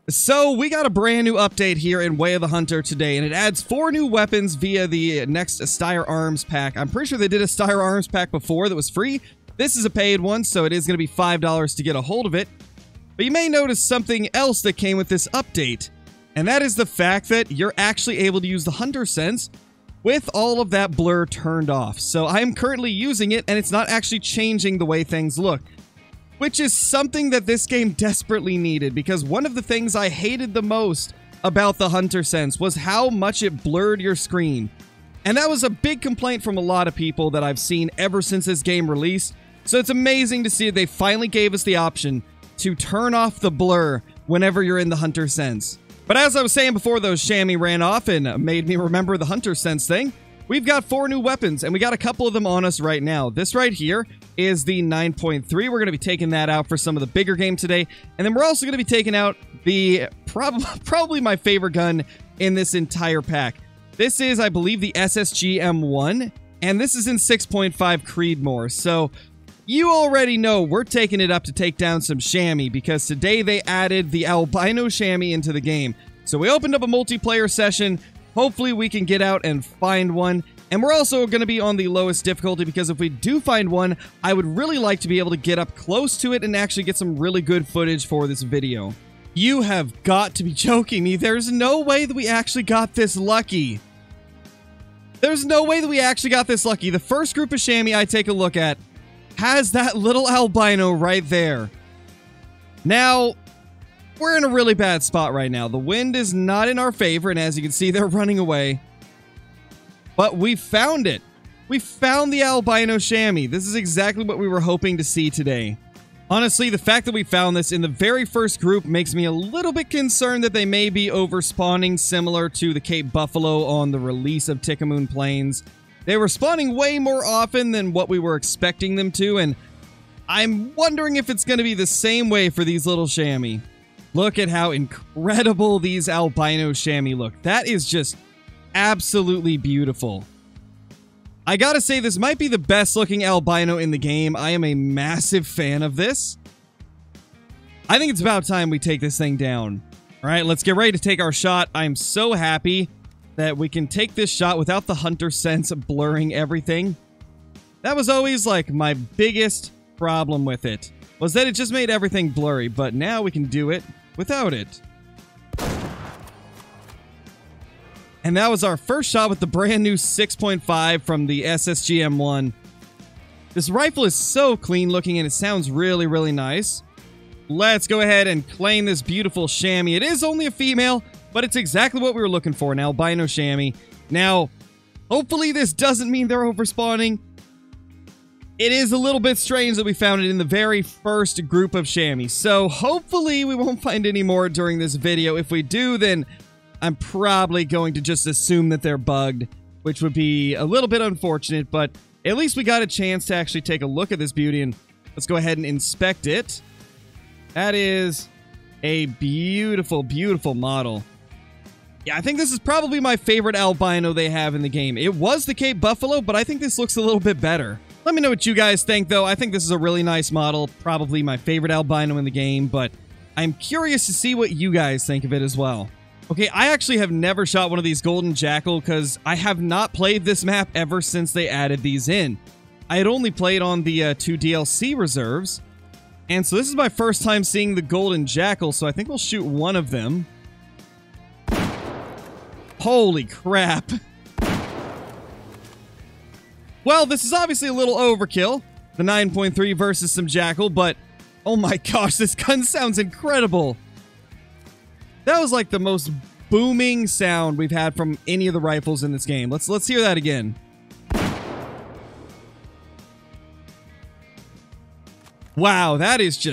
So we got a brand new update here in Way of the Hunter today, and it adds 4 new weapons via the next Styer Arms pack. I'm pretty sure they did a Styer Arms pack before that was free. This is a paid one, so it is going to be $5 to get a hold of it. But you may notice something else that came with this update, and that is the fact that you're actually able to use the Hunter Sense with all of that blur turned off. So I'm currently using it, and it's not actually changing the way things look, which is something that this game desperately needed, because one of the things I hated the most about the Hunter Sense was how much it blurred your screen. And that was a big complaint from a lot of people that I've seen ever since this game released. So it's amazing to see that they finally gave us the option to turn off the blur whenever you're in the Hunter Sense. But as I was saying before those chamois ran off and made me remember the Hunter Sense thing, we've got 4 new weapons, and we got a couple of them on us right now. This right here is the 9.3. We're going to be taking that out for some of the bigger game today. And then we're also going to be taking out the probably my favorite gun in this entire pack. This is, I believe, the SSG M1, and this is in 6.5 Creedmoor. So you already know we're taking it up to take down some chamois, because today they added the Albino Chamois into the game. So we opened up a multiplayer session. Hopefully we can get out and find one. And we're also going to be on the lowest difficulty, because if we do find one, I would really like to be able to get up close to it and actually get some really good footage for this video. You have got to be joking me. There's no way that we actually got this lucky. There's no way that we actually got this lucky. The first group of chamois I take a look at has that little albino right there. Now, we're in a really bad spot right now. The wind is not in our favor, and as you can see, they're running away. But we found it. We found the albino chamois. This is exactly what we were hoping to see today. Honestly, the fact that we found this in the very first group makes me a little bit concerned that they may be overspawning, similar to the Cape Buffalo on the release of Tickamoon Plains. They were spawning way more often than what we were expecting them to, and I'm wondering if it's going to be the same way for these little chamois. Look at how incredible these albino chamois look. That is just absolutely beautiful. I gotta say, this might be the best looking albino in the game. I am a massive fan of this. I think it's about time we take this thing down. All right, let's get ready to take our shot. I'm so happy that we can take this shot without the Hunter Sense blurring everything. That was always like my biggest problem with it, was that it just made everything blurry, but now we can do it without it. And that was our first shot with the brand new 6.5 from the SSG M1. This rifle is so clean looking, and it sounds really, really nice. Let's go ahead and claim this beautiful chamois. It is only a female, but it's exactly what we were looking for, an albino chamois. Now, hopefully this doesn't mean they're overspawning. It is a little bit strange that we found it in the very first group of chamois. So hopefully we won't find any more during this video. If we do, then I'm probably going to just assume that they're bugged, which would be a little bit unfortunate, but at least we got a chance to actually take a look at this beauty, and let's go ahead and inspect it. That is a beautiful, beautiful model. Yeah, I think this is probably my favorite albino they have in the game. It was the Cape Buffalo, but I think this looks a little bit better. Let me know what you guys think, though. I think this is a really nice model, probably my favorite albino in the game, but I'm curious to see what you guys think of it as well. Okay, I actually have never shot one of these Golden Jackal because I have not played this map ever since they added these in. I had only played on the 2 DLC reserves, and so this is my first time seeing the Golden Jackal, so I think we'll shoot one of them. Holy crap. Well, this is obviously a little overkill, the 9.3 versus some Jackal, but oh my gosh, this gun sounds incredible. That was like the most booming sound we've had from any of the rifles in this game. Let's hear that again. Wow, that is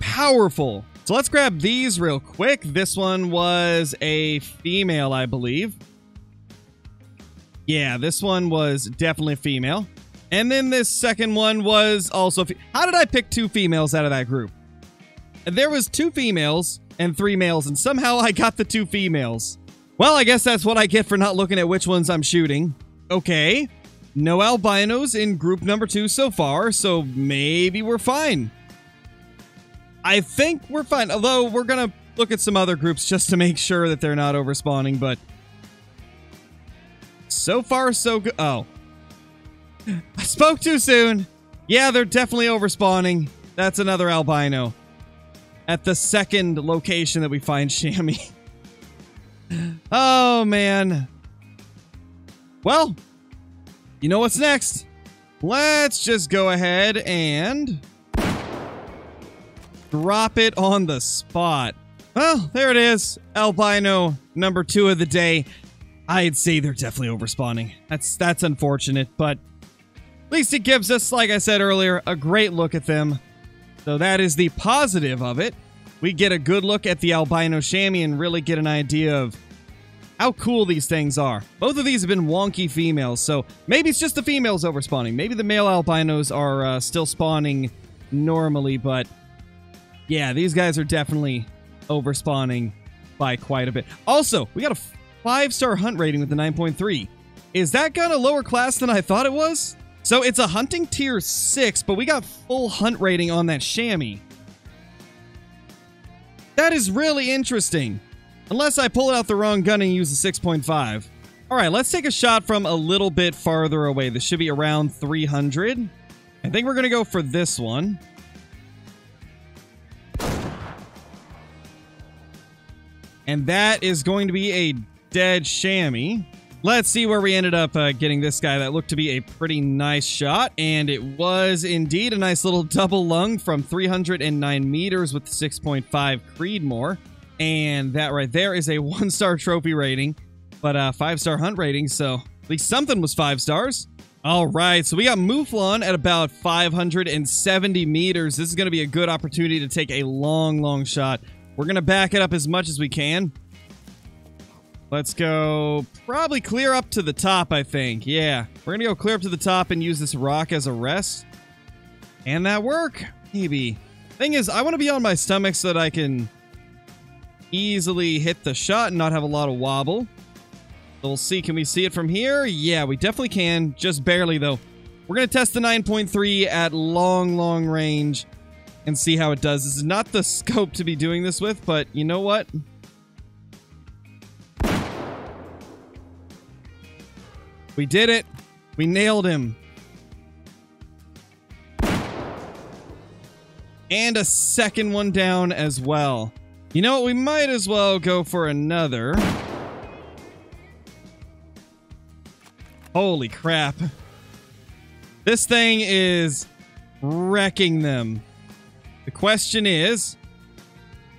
powerful. So let's grab these real quick. This one was a female, I believe. Yeah, this one was definitely a female. And then this second one was also... How did I pick 2 females out of that group? There was 2 females and 3 males, and somehow I got the 2 females. Well, I guess that's what I get for not looking at which ones I'm shooting. Okay. No albinos in group number 2 so far, so maybe we're fine. I think we're fine, although we're gonna look at some other groups just to make sure that they're not overspawning, but so far, so good. Oh. I spoke too soon. Yeah, they're definitely overspawning. That's another albino. At the second location that we find chamois. Oh, man. Well, you know what's next? Let's just go ahead and drop it on the spot. Well, there it is. Albino number 2 of the day. I'd say they're definitely overspawning. That's unfortunate, but at least it gives us, like I said earlier, a great look at them. So that is the positive of it. We get a good look at the albino chamois and really get an idea of how cool these things are. Both of these have been wonky females, so maybe it's just the females overspawning. Maybe the male albinos are still spawning normally, but yeah, these guys are definitely overspawning by quite a bit. Also, we got a 5-star hunt rating with the 9.3. Is that got a lower class than I thought it was? So it's a hunting tier 6, but we got full hunt rating on that chamois. That is really interesting. Unless I pull out the wrong gun and use the 6.5. Alright, let's take a shot from a little bit farther away. This should be around 300. I think we're going to go for this one. And that is going to be a dead chamois. Let's see where we ended up getting this guy. That looked to be a pretty nice shot, and it was indeed a nice little double lung from 309 meters with 6.5 Creedmoor. And that right there is a 1-star trophy rating, but a 5-star hunt rating, so at least something was 5 stars. All right, so we got Mouflon at about 570 meters. This is going to be a good opportunity to take a long shot. We're going to back it up as much as we can. Let's go probably clear up to the top, I think. Yeah, we're going to go clear up to the top and use this rock as a rest. And that work? Maybe. Thing is, I want to be on my stomach so that I can easily hit the shot and not have a lot of wobble. So we'll see. Can we see it from here? Yeah, we definitely can. Just barely, though. We're going to test the 9.3 at long range and see how it does. This is not the scope to be doing this with, but you know what? We did it. We nailed him. And a second one down as well. You know what? We might as well go for another. Holy crap. This thing is wrecking them. The question is,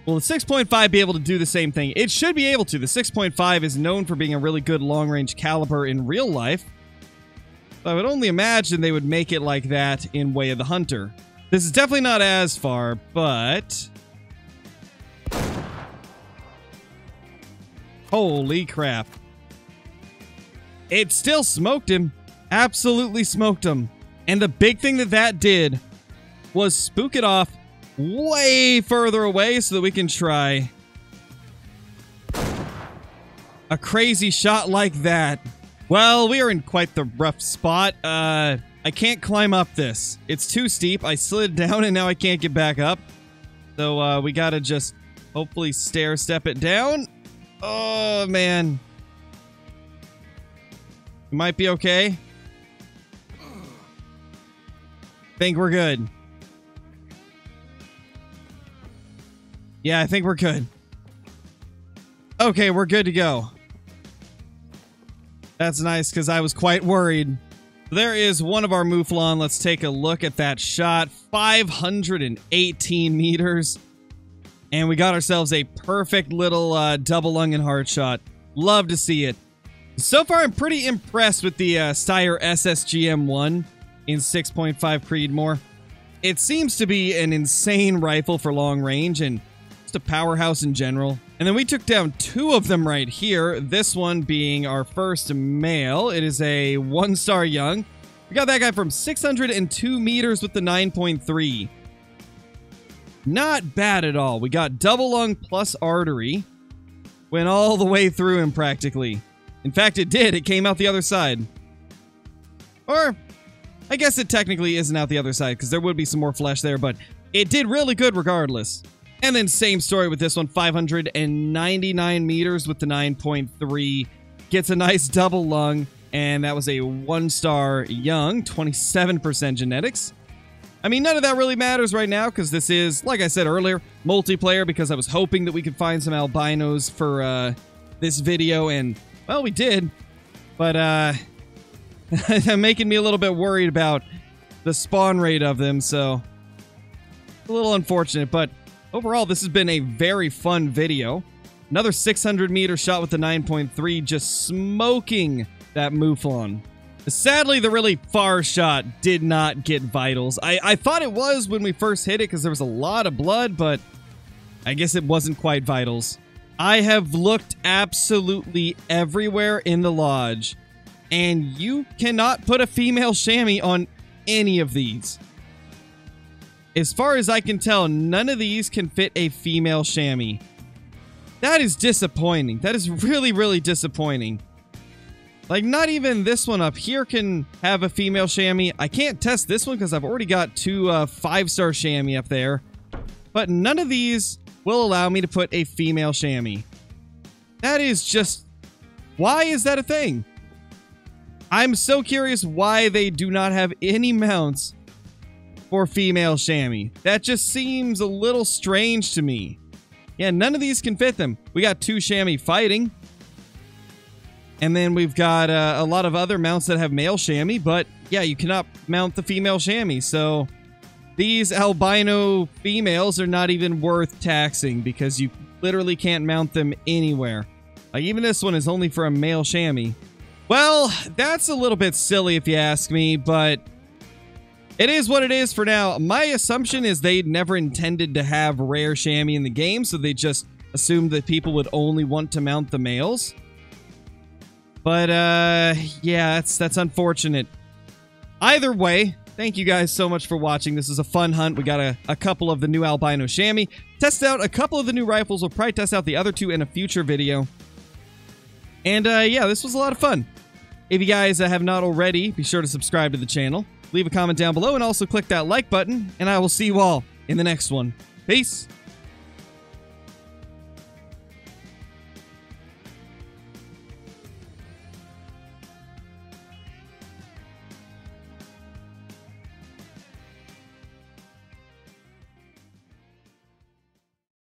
will the 6.5 be able to do the same thing? It should be able to. The 6.5 is known for being a really good long-range caliber in real life. I would only imagine they would make it like that in Way of the Hunter. This is definitely not as far, but holy crap. It still smoked him. Absolutely smoked him. And the big thing that did was spook it off way further away so that we can try a crazy shot like that. Well, we are in quite the rough spot. I can't climb up this. It's too steep. I slid down and now I can't get back up. So we gotta just hopefully stair step it down. Oh, man. Might be okay. Think we're good. Yeah, I think we're good. Okay, we're good to go. That's nice, because I was quite worried. There is one of our Mouflon. Let's take a look at that shot. 518 meters. And we got ourselves a perfect little double lung and heart shot. Love to see it. So far, I'm pretty impressed with the Styer SSGM-1 in 6.5 Creedmoor. It seems to be an insane rifle for long range and just a powerhouse in general. And then we took down 2 of them right here. This one being our first male. It is a 1-star young. We got that guy from 602 meters with the 9.3. Not bad at all. We got double lung plus artery. Went all the way through him practically. In fact, it did. It came out the other side. Or, I guess it technically isn't out the other side because there would be some more flesh there, but it did really good regardless. And then same story with this one, 599 meters with the 9.3. Gets a nice double lung, and that was a 1-star young, 27% genetics. I mean, none of that really matters right now because this is, like I said earlier, multiplayer, because I was hoping that we could find some albinos for this video, and, well, we did. But, making me a little bit worried about the spawn rate of them, so a little unfortunate. But overall, this has been a very fun video. Another 600-meter shot with the 9.3, just smoking that Mouflon. Sadly, the really far shot did not get vitals. I thought it was when we first hit it because there was a lot of blood, but I guess it wasn't quite vitals. I have looked absolutely everywhere in the lodge, and you cannot put a female chamois on any of these. As far as I can tell, none of these can fit a female chamois. That is disappointing. That is really, really disappointing. Like, not even this one up here can have a female chamois. I can't test this one because I've already got two 5-star chamois up there. But none of these will allow me to put a female chamois. That is just... Why is that a thing? I'm so curious why they do not have any mounts for female chamois. That just seems a little strange to me. Yeah, none of these can fit them. We got 2 chamois fighting. And then we've got a lot of other mounts that have male chamois, but yeah, you cannot mount the female chamois. So these albino females are not even worth taxing because you literally can't mount them anywhere. Like, even this one is only for a male chamois. Well, that's a little bit silly if you ask me, but it is what it is for now. My assumption is they never intended to have rare chamois in the game, so they just assumed that people would only want to mount the males. But, yeah, that's unfortunate. Either way, thank you guys so much for watching. This is a fun hunt. We got a couple of the new albino chamois. Test out a couple of the new rifles. We'll probably test out the other 2 in a future video. And, yeah, this was a lot of fun. If you guys have not already, be sure to subscribe to the channel. Leave a comment down below and also click that like button. And I will see you all in the next one. Peace.